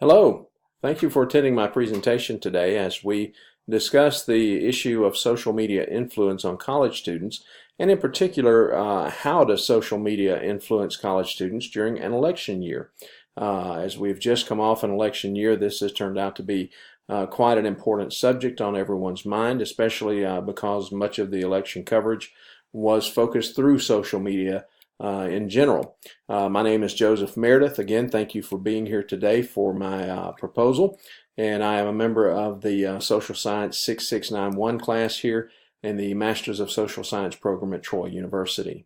Hello, thank you for attending my presentation today as we discuss the issue of social media influence on college students, and in particular, how does social media influence college students during an election year. As we've just come off an election year, this has turned out to be quite an important subject on everyone's mind, especially because much of the election coverage was focused through social media in general. My name is Joseph Meredith. Again, thank you for being here today for my proposal. And I am a member of the Social Science 6691 class here in the Masters of Social Science program at Troy University.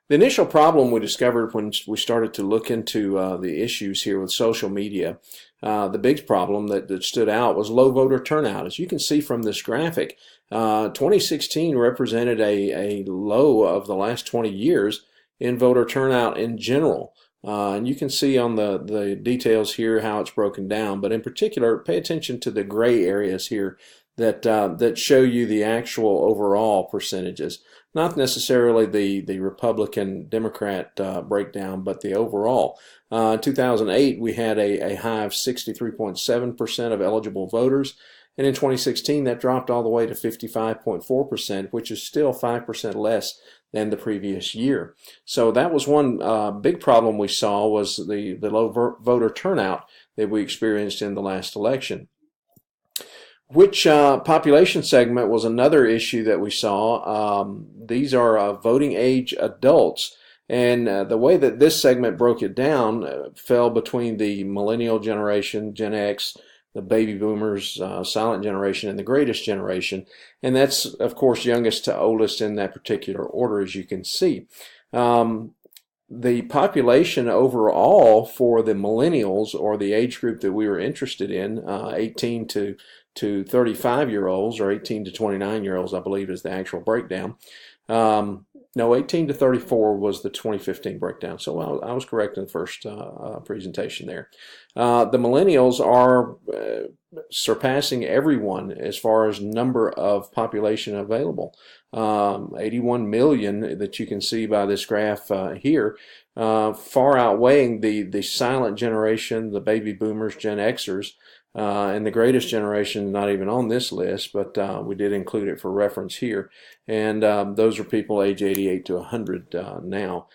The initial problem we discovered when we started to look into the issues here with social media, the big problem that stood out was low voter turnout. As you can see from this graphic, 2016 represented a low of the last 20 years in voter turnout in general. And you can see on the details here how it's broken down, but in particular, pay attention to the gray areas here that show you the actual overall percentages. Not necessarily the Republican Democrat breakdown, but the overall. 2008, we had a high of 63.7% of eligible voters, and in 2016, that dropped all the way to 55.4%, which is still 5% less than the previous year. So that was one big problem we saw, was the low voter turnout that we experienced in the last election. Which population segment was another issue that we saw. These are voting age adults, and the way that this segment broke it down fell between the millennial generation, Gen X, the baby boomers, silent generation, and the greatest generation. And that's, of course, youngest to oldest in that particular order, as you can see. The population overall for the millennials, or the age group that we were interested in, 18 to 35-year-olds, or 18 to 29-year-olds, I believe is the actual breakdown. No, 18 to 34 was the 2015 breakdown. So I was correct in the first presentation there. The millennials are surpassing everyone as far as number of population available. 81 million that you can see by this graph here, far outweighing the silent generation, the baby boomers, Gen Xers, and the greatest generation, not even on this list, but we did include it for reference here. And those are people age 88 to 100 now.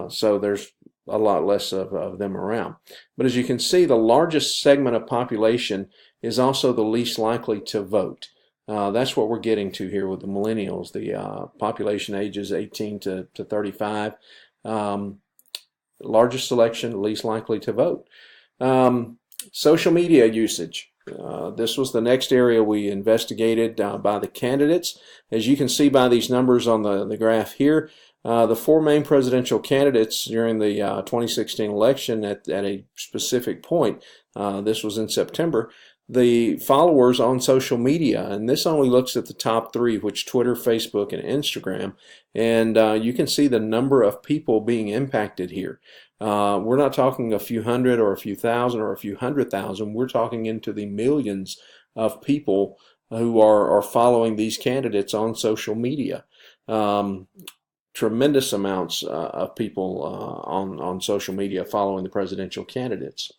So there's a lot less of them around. But as you can see, the largest segment of population is also the least likely to vote. That's what we're getting to here with the millennials, the population ages 18 to 35. Largest selection, least likely to vote. Social media usage. This was the next area we investigated by the candidates. As you can see by these numbers on the graph here, the four main presidential candidates during the 2016 election at a specific point, this was in September, the followers on social media, and this only looks at the top three, which Twitter, Facebook, and Instagram, and you can see the number of people being impacted here. We're not talking a few hundred or a few thousand or a few 100,000. We're talking into the millions of people who are following these candidates on social media. Tremendous amounts of people on social media following the presidential candidates.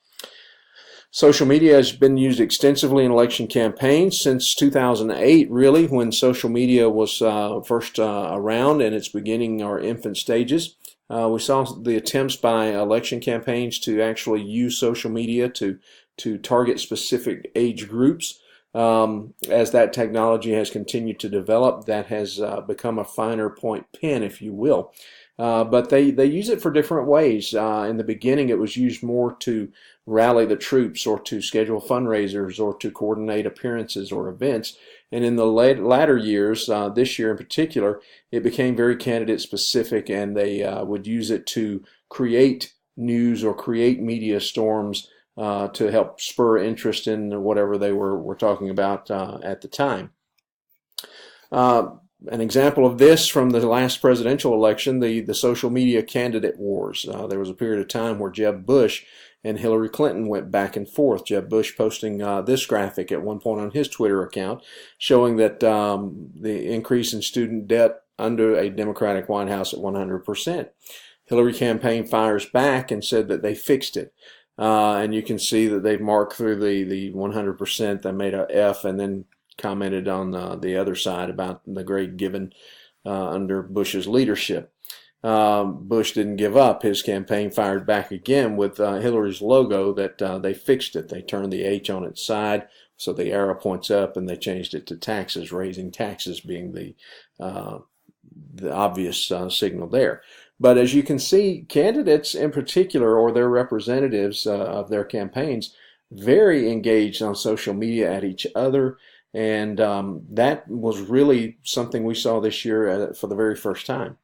Social media has been used extensively in election campaigns since 2008, really, when social media was first around in its beginning or infant stages. We saw the attempts by election campaigns to actually use social media to target specific age groups. As that technology has continued to develop, that has become a finer point pen, if you will. But they use it for different ways. In the beginning, it was used more to rally the troops, or to schedule fundraisers, or to coordinate appearances or events. And in the latter years, this year in particular, it became very candidate specific, and they would use it to create news or create media storms to help spur interest in whatever they were talking about at the time. An example of this from the last presidential election, the social media candidate wars. There was a period of time where Jeb Bush and Hillary Clinton went back and forth. Jeb Bush posting this graphic at one point on his Twitter account, showing that the increase in student debt under a Democratic White House at 100%. Hillary campaign fires back and said that they fixed it. And you can see that they've marked through the 100%. They made a F and then commented on the other side about the grade given under Bush's leadership. Bush didn't give up. His campaign fired back again with Hillary's logo that they fixed it. They turned the H on its side so the arrow points up, and they changed it to taxes, raising taxes being the obvious signal there. But as you can see, candidates in particular, or their representatives of their campaigns, very engaged on social media at each other. And that was really something we saw this year for the very first time.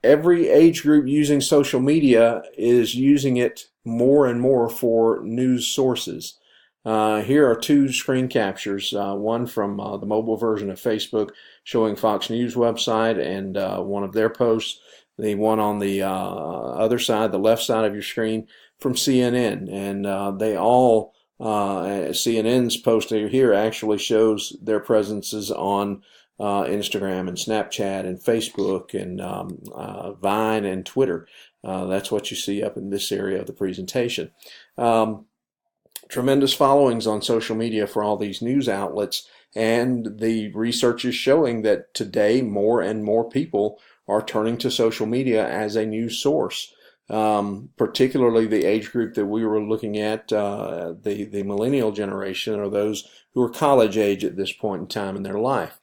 Every age group using social media is using it more and more for news sources. Here are two screen captures, one from the mobile version of Facebook showing Fox News website and one of their posts, the one on the other side, the left side of your screen, from CNN. And they all, CNN's post here actually shows their presences on Instagram and Snapchat and Facebook and Vine and Twitter. That's what you see up in this area of the presentation. Tremendous followings on social media for all these news outlets, and the research is showing that today more and more people are turning to social media as a news source. Particularly the age group that we were looking at, the millennial generation, or those who are college age at this point in time in their life.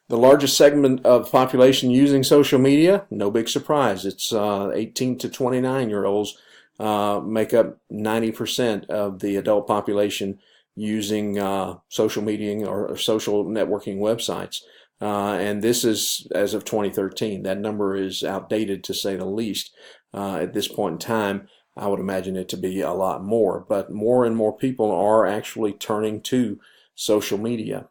The largest segment of population using social media, no big surprise, it's 18 to 29-year-olds make up 90% of the adult population using social media or social networking websites. And this is as of 2013. That number is outdated, to say the least. At this point in time, I would imagine it to be a lot more. But more and more people are actually turning to social media.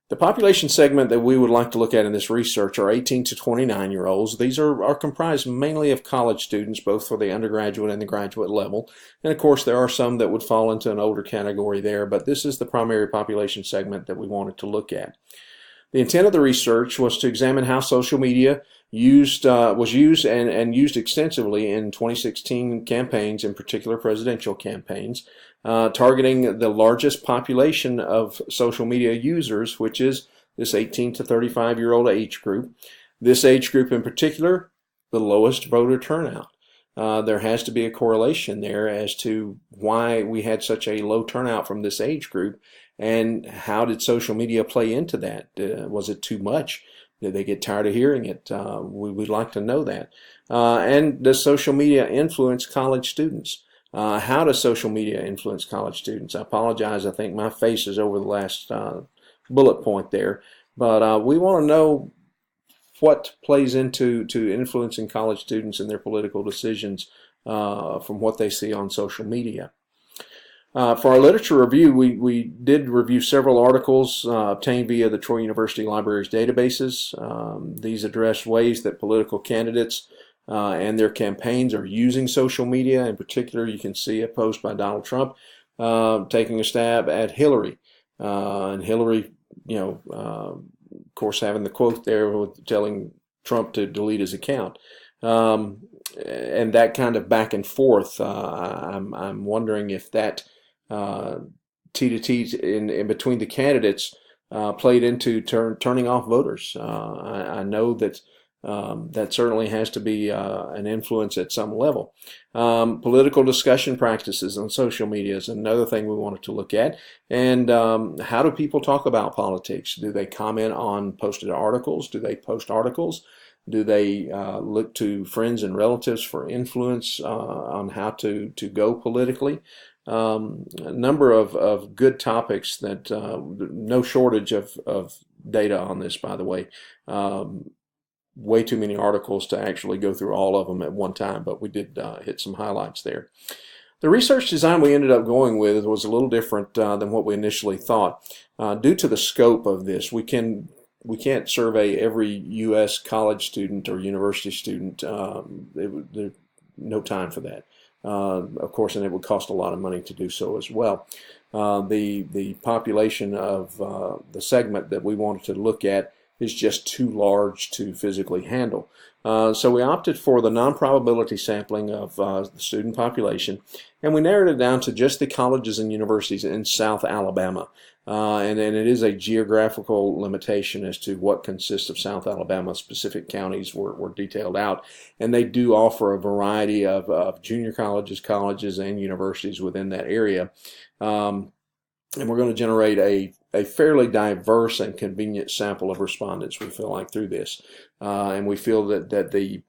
The population segment that we would like to look at in this research are 18 to 29-year-olds. These are comprised mainly of college students, both for the undergraduate and the graduate level. And of course, there are some that would fall into an older category there, but this is the primary population segment that we wanted to look at. The intent of the research was to examine how social media was used and used extensively in 2016 campaigns, in particular presidential campaigns, targeting the largest population of social media users, which is this 18 to 35-year-old age group. This age group in particular, the lowest voter turnout. There has to be a correlation there as to why we had such a low turnout from this age group, and how did social media play into that? Was it too much? Did they get tired of hearing it? We'd like to know that. And does social media influence college students? How does social media influence college students? I apologize, I think my face is over the last bullet point there. But we want to know what plays into influencing college students and their political decisions from what they see on social media. For our literature review, we did review several articles obtained via the Troy University Library's databases. These address ways that political candidates and their campaigns are using social media. In particular, you can see a post by Donald Trump taking a stab at Hillary. And Hillary, of course, having the quote there with telling Trump to delete his account. And that kind of back and forth, I'm wondering if that T to T in between the candidates played into turning off voters. I know that that certainly has to be an influence at some level. Political discussion practices on social media is another thing we wanted to look at. And how do people talk about politics? Do they comment on posted articles? Do they post articles? Do they look to friends and relatives for influence on how to go politically? A number of good topics that no shortage of data on this, by the way. Way too many articles to actually go through all of them at one time, but we did hit some highlights there. The research design we ended up going with was a little different than what we initially thought. Due to the scope of this, we can't survey every U.S. college student or university student. There's no time for that. Of course, and it would cost a lot of money to do so as well. The population of the segment that we wanted to look at is just too large to physically handle. So we opted for the non-probability sampling of the student population, and we narrowed it down to just the colleges and universities in South Alabama. And it is a geographical limitation as to what consists of South Alabama. Specific counties were detailed out, and they do offer a variety of junior colleges, and universities within that area. And we're going to generate a fairly diverse and convenient sample of respondents, we feel like, through this. And we feel that the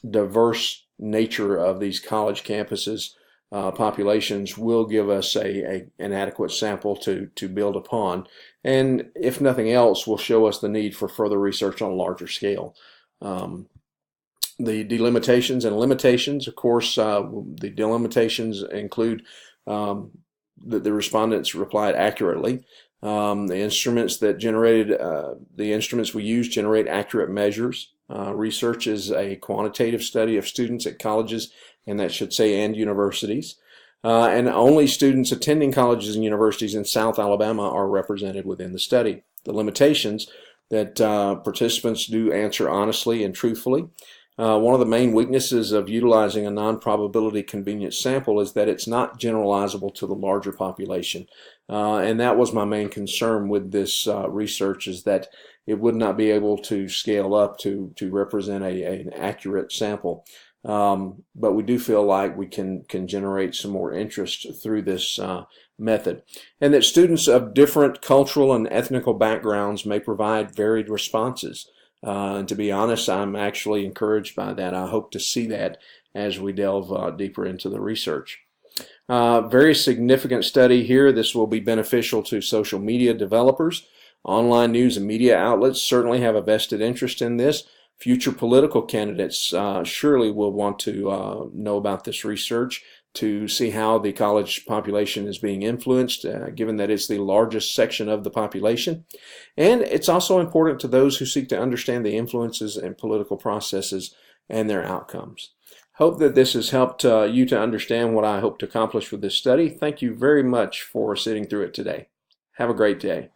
diverse nature of these college campuses populations will give us an adequate sample to build upon, and if nothing else, will show us the need for further research on a larger scale. The delimitations and limitations, of course, the delimitations include that the respondents replied accurately. The instruments we use generate accurate measures. Research is a quantitative study of students at colleges, and that should say and universities. And only students attending colleges and universities in South Alabama are represented within the study. The limitations that participants do answer honestly and truthfully. One of the main weaknesses of utilizing a non-probability convenience sample is that it's not generalizable to the larger population. And that was my main concern with this research, is that it would not be able to scale up to represent an accurate sample. But we do feel like we can generate some more interest through this method, and that students of different cultural and ethnical backgrounds may provide varied responses. And to be honest, I'm actually encouraged by that. I hope to see that as we delve deeper into the research. Very significant study here. This will be beneficial to social media developers. Online news and media outlets certainly have a vested interest in this. Future political candidates surely will want to know about this research to see how the college population is being influenced, given that it's the largest section of the population. And it's also important to those who seek to understand the influences and political processes and their outcomes. Hope that this has helped you to understand what I hope to accomplish with this study. Thank you very much for sitting through it today. Have a great day.